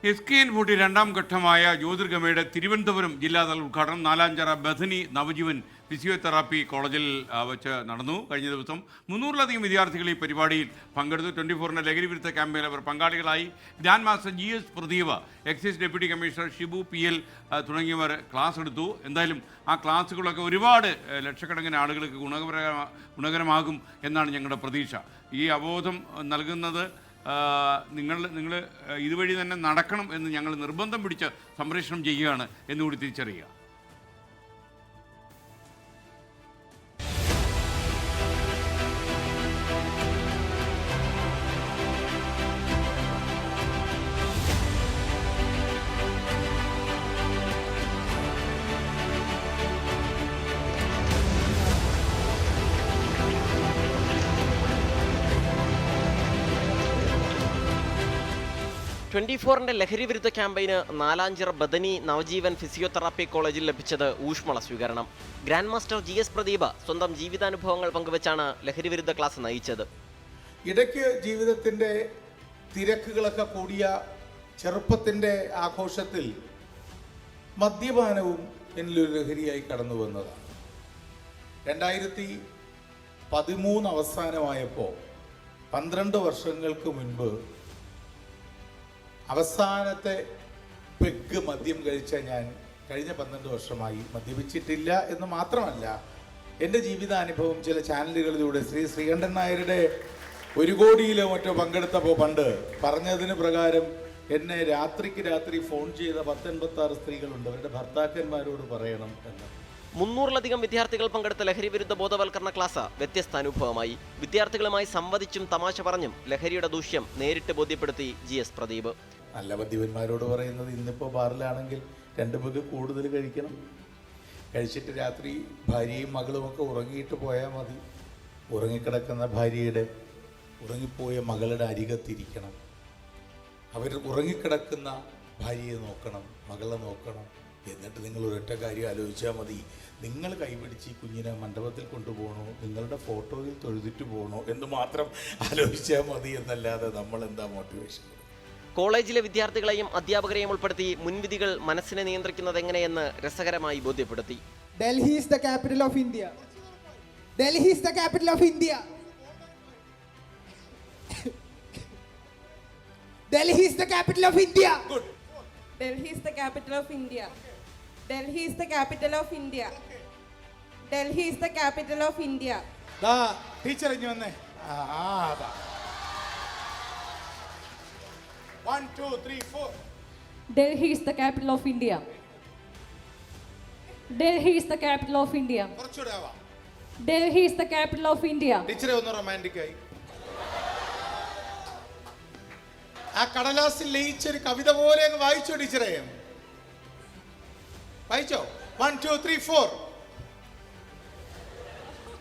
SKN40 രണ്ടാം ഘട്ടമായ ജ്യോതിർഗമയുടെ തിരുവനന്തപുരം ജില്ലാതല ഉദ്ഘാടനം നാലാഞ്ചിറ ബഥനി നവജീവൻ ഫിസിയോതെറാപ്പി കോളേജിൽ വെച്ച് നടന്നു. കഴിഞ്ഞ ദിവസം 300-ലധികം വിദ്യാർത്ഥികൾ ഈ പരിപാടിയിൽ പങ്കെടുത്തു. 24-ന്റെ ലഹരി വിരുദ്ധ ക്യാമ്പയിനിൽ അവർ പങ്കാളികളായി. Grand master GS Pradeep, excise deputy commissioner Shibu PL തുടങ്ങിയവർ ക്ലാസ് എടുത്തു. എന്തായാലും ആ ക്ലാസ്സുകളൊക്കെ ഒരുപാട് ലക്ഷക്കണക്കിന് ആളുകൾക്ക് ഗുണകരമാകും എന്നാണ് ഞങ്ങളുടെ പ്രതീക്ഷ. ഈ അവബോധം നൽകുന്നത് നിങ്ങൾ ഇതുവഴി തന്നെ നടക്കണം എന്ന് ഞങ്ങൾ നിർബന്ധം പിടിച്ച് സംപ്രേഷണം ചെയ്യുകയാണ് എന്നുകൂടി തിരിച്ചറിയുക. ന്റെ ലഹരി വിരുദ്ധ ക്യാമ്പയിന് നാലാഞ്ചിറ ബഥനി നവജീവൻ ഫിസിയോതെറാപ്പി കോളേജിൽ ലഭിച്ചത് ഊഷ്മള സ്വീകരണം. ഗ്രാൻഡ് മാസ്റ്റർ GS പ്രദീപ് സ്വന്തം ജീവിതാനുഭവങ്ങൾ പങ്കുവച്ചാണ് ലഹരി വിരുദ്ധ ക്ലാസ് നയിച്ചത്. ഇടയ്ക്ക് ജീവിതത്തിൻ്റെ തിരക്കുകളൊക്കെ കൂടിയ ചെറുപ്പത്തിൻ്റെ ആഘോഷത്തിൽ മദ്യപാനവും എന്നിലൊരു ലഹരിയായി കടന്നു വന്നതാണ്. 2013 അവസാനമായപ്പോൾ 12 വർഷങ്ങൾക്ക് മുൻപ് അവസാനത്തെ പെഗ് മദ്യം കഴിച്ച ഞാൻ കഴിഞ്ഞ 12 വർഷമായി മദ്യപിച്ചിട്ടില്ല എന്ന് മാത്രമല്ല, എൻ്റെ ജീവിതാനുഭവം ചില ചാനലുകളിലൂടെ ശ്രീകണ്ഠൻ നായരുടെ 1 കോടിയിലോ മറ്റോ പങ്കെടുത്തപ്പോൾ പണ്ട് പറഞ്ഞതിന് പ്രകാരം എന്നെ രാത്രി ഫോൺ ചെയ്ത 86 സ്ത്രീകളുണ്ട്, അവരുടെ ഭർത്താക്കന്മാരോട് പറയണം എന്ന്. 300-ലധികം വിദ്യാർത്ഥികൾ പങ്കെടുത്ത ലഹരി വിരുദ്ധ ബോധവൽക്കരണ ക്ലാസ് വ്യത്യസ്ത അനുഭവമായി. വിദ്യാർത്ഥികളുമായി സംവദിച്ചും തമാശ പറഞ്ഞും ലഹരിയുടെ ദൂഷ്യം നേരിട്ട് ബോധ്യപ്പെടുത്തി GS പ്രദീപ്. നല്ല മദ്യപന്മാരോട് പറയുന്നത്, ഇന്നിപ്പോൾ ബാറിലാണെങ്കിൽ 2 പെഗ് കൂടുതൽ കഴിക്കണം, കഴിച്ചിട്ട് രാത്രി ഭാര്യയും മകളുമൊക്കെ ഉറങ്ങിയിട്ട് പോയാൽ മതി. ഉറങ്ങിക്കിടക്കുന്ന ഭാര്യയുടെ ഉറങ്ങിപ്പോയ മകളുടെ അരികത്തിരിക്കണം, അവർ ഉറങ്ങിക്കിടക്കുന്ന ഭാര്യയെ നോക്കണം, മകളെ നോക്കണം. എന്നിട്ട് നിങ്ങൾ ഒരൊറ്റ കാര്യം ആലോചിച്ചാൽ മതി, നിങ്ങൾ കൈപിടിച്ച് ഈ കുഞ്ഞിനെ മണ്ഡപത്തിൽ കൊണ്ടുപോകണോ, നിങ്ങളുടെ ഫോട്ടോയിൽ തൊഴുതിട്ട് പോകണോ എന്ന് മാത്രം ആലോചിച്ചാൽ മതി എന്നല്ലാതെ നമ്മൾ എന്താ മോട്ടിവേഷൻ? കോളേജിലെ വിദ്യാർത്ഥികളെയും അധ്യാപകരെയും ഉൾപ്പെടുത്തി മുൻവിധികൾ മനസ്സിനെ നിയന്ത്രിക്കുന്നത് എങ്ങനെയെന്ന് രസകരമായി ബോധ്യപ്പെടുത്തി. Delhi is the capital of India. Delhi is the capital of India. Delhi is the capital of India. Good. Delhi is the capital of India. Delhi is the capital of India. Delhi is the capital of India. ദാ teacher ഇനി വന്നേ. അതാ 1 2 3 4. Delhi is the capital of India. Delhi is the capital of India. കുറച്ചുകൂടെ ആവാ. Delhi is the capital of India. ടീച്ചറെ ഒന്ന് romantic ആയി. ആ കടലാസിൽ ലയിച്ചൊരു കവിത പോലെ അങ്ങ് വായിച്ചോ ടീച്ചറെ? വായിച്ചോ? 1 2 3 4.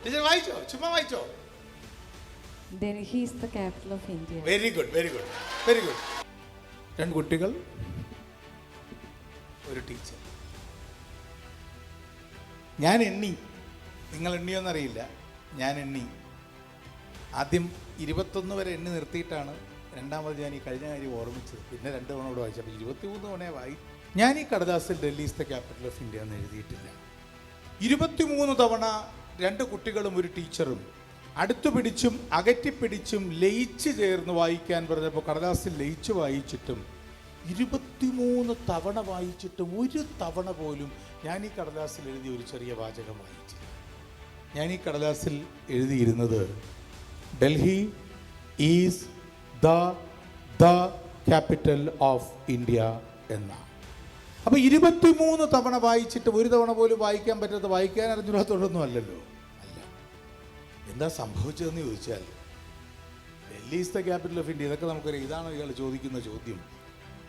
ടീച്ചർ വായിച്ചോ? ചുമ്മാ വായിച്ചോ? Delhi is the capital of India. Very good. 2 കുട്ടികൾ, 1 ടീച്ചർ. ഞാൻ എണ്ണി, നിങ്ങൾ എണ്ണിയോന്നറിയില്ല, ഞാൻ എണ്ണി. ആദ്യം 21 വരെ എണ്ണി നിർത്തിയിട്ടാണ് രണ്ടാമത് ഞാൻ ഈ കഴിഞ്ഞ കാര്യം ഓർമ്മിച്ചത്. പിന്നെ 2 തവണ കൂടെ വായിച്ചപ്പോൾ 23 തവണ ഞാൻ ഈ കടലാസിൽ Delhi is the capital of India എന്ന് എഴുതിയിട്ടില്ല. 23 തവണ 2 കുട്ടികളും 1 ടീച്ചറും അടുത്തു പിടിച്ചും അകറ്റിപ്പിടിച്ചും ലയിച്ച് ചേർന്ന് വായിക്കാൻ പറഞ്ഞപ്പോൾ കടലാസിൽ ലയിച്ച് വായിച്ചിട്ടും 23 തവണ വായിച്ചിട്ടും 1 തവണ പോലും ഞാൻ ഈ കടലാസിൽ എഴുതിയ ഒരു ചെറിയ വാചകം വായിച്ചില്ല. ഞാൻ ഈ കടലാസിൽ എഴുതിയിരുന്നത് Delhi is the capital of India എന്നാണ്. അപ്പോൾ 23 തവണ വായിച്ചിട്ട് 1 തവണ പോലും വായിക്കാൻ പറ്റാത്ത, വായിക്കാൻ അറിഞ്ഞൂടാത്തോടൊന്നും അല്ലല്ലോ. അല്ല, എന്താ സംഭവിച്ചതെന്ന് ചോദിച്ചാൽ Delhi is the capital of India, ഇതൊക്കെ നമുക്കറിയാം. ഇതാണ് ഇയാൾ ചോദിക്കുന്ന ചോദ്യം.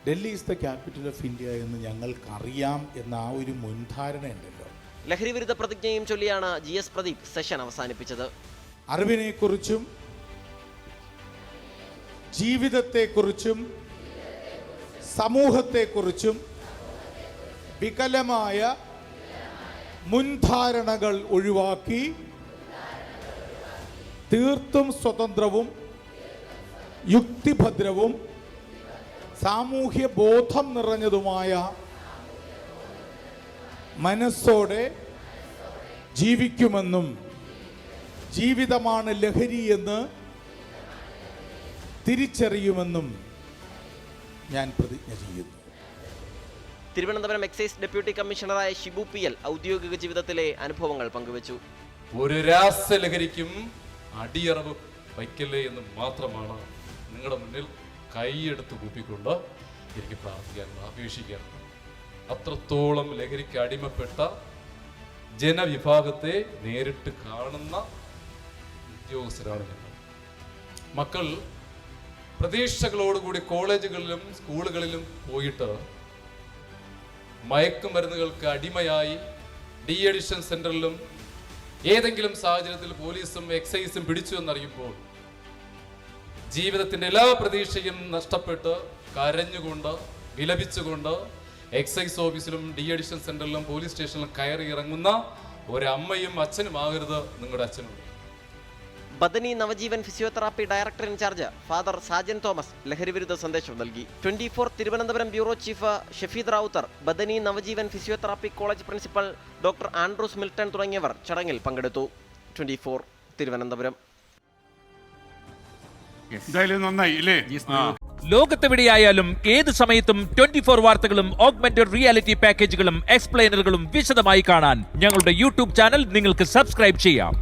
Delhi is the capital of India എന്ന് ഞങ്ങൾക്കറിയാം എന്ന ആ ഒരു മുൻധാരണ ഉണ്ടല്ലോ. ലഹരി വിരുദ്ധ പ്രതിജ്ഞയും ചൊല്ലിയാണ് GS പ്രദീപ് സെഷൻ അവസാനിപ്പിച്ചത്. അറിവിനെക്കുറിച്ചും ജീവിതത്തെക്കുറിച്ചും സമൂഹത്തെക്കുറിച്ചും വികലമായ മുൻധാരണകൾ ഒഴിവാക്കി തീർത്തും സ്വതന്ത്രവും യുക്തിഭദ്രവും സാമൂഹ്യ ബോധം നിറഞ്ഞതുമായ മനസ്സോടെ ജീവിക്കുമെന്നും ജീവിതമാണ് ലഹരി എന്ന് തിരിച്ചറിയുമെന്നും ഞാൻ പ്രതിജ്ഞ ചെയ്യുന്നു. തിരുവനന്തപുരം എക്സൈസ് ഡെപ്യൂട്ടി കമ്മീഷണറായ ഷിബു PL ഔദ്യോഗിക ജീവിതത്തിലെ അനുഭവങ്ങൾ പങ്കുവച്ചു. ഒരു രാസലഹരിക്കും അടിയറവ് വയ്ക്കല്ലേ എന്ന് മാത്രമാണ് നിങ്ങളുടെ മുന്നിൽ കൈയെടുത്ത് കൂപ്പിക്കൊണ്ട് എനിക്ക് പ്രാർത്ഥിക്കാൻ അപേക്ഷിക്കാനുണ്ട്. അത്രത്തോളം ലഹരിക്ക് അടിമപ്പെട്ട ജനവിഭാഗത്തെ നേരിട്ട് കാണുന്ന ഉദ്യോഗസ്ഥരാണ് ഞങ്ങൾ. മക്കൾ പ്രതീക്ഷകളോടുകൂടി കോളേജുകളിലും സ്കൂളുകളിലും പോയിട്ട് മയക്കുമരുന്നുകൾക്ക് അടിമയായി ഡി അഡിക്ഷൻ സെന്ററിലും ഏതെങ്കിലും സാഹചര്യത്തിൽ പോലീസും എക്സൈസും പിടിച്ചു എന്നറിയുമ്പോൾ ജീവിതത്തിന്റെ എല്ലാ പ്രതീക്ഷയും നഷ്ടപ്പെട്ട് കരഞ്ഞുകൊണ്ട് വിലപിച്ചുകൊണ്ട് എക്സൈസ് ഓഫീസിലും ഡി അഡിക്ഷൻ സെന്ററിലും പോലീസ് സ്റ്റേഷനിലും കയറി ഇറങ്ങുന്ന ഒരമ്മയും അച്ഛനുമാകരുത് നിങ്ങളുടെ അച്ഛനും. Bethany Navajeevan physiotherapy director incharge father Sajan Thomas ലഹരിവിരുദ്ധ സന്ദേശം നൽകി. 24 Thiruvananthapuram bureau chief Shafeed Rawther, Bethany Navajeevan physiotherapy college principal doctor Andrews Milton തുടങ്ങിയവർ ചടങ്ങിൽ പങ്കെടുത്തു. 24 തിരുവനന്തപുരം. എന്തായാലും നന്നായി ഇല്ലേ? ലോകത്തെവിടെയായാലും ഏത് സമയത്തും 24 വാർത്തകളും ഓഗ്മെന്റഡ് റിയാലിറ്റി പാക്കേജുകളും എക്സ്പ്ലെയിനറുകളും വിശദമായി കാണാൻ ഞങ്ങളുടെ യൂട്യൂബ് ചാനൽ നിങ്ങൾക്ക് സബ്സ്ക്രൈബ് ചെയ്യാം.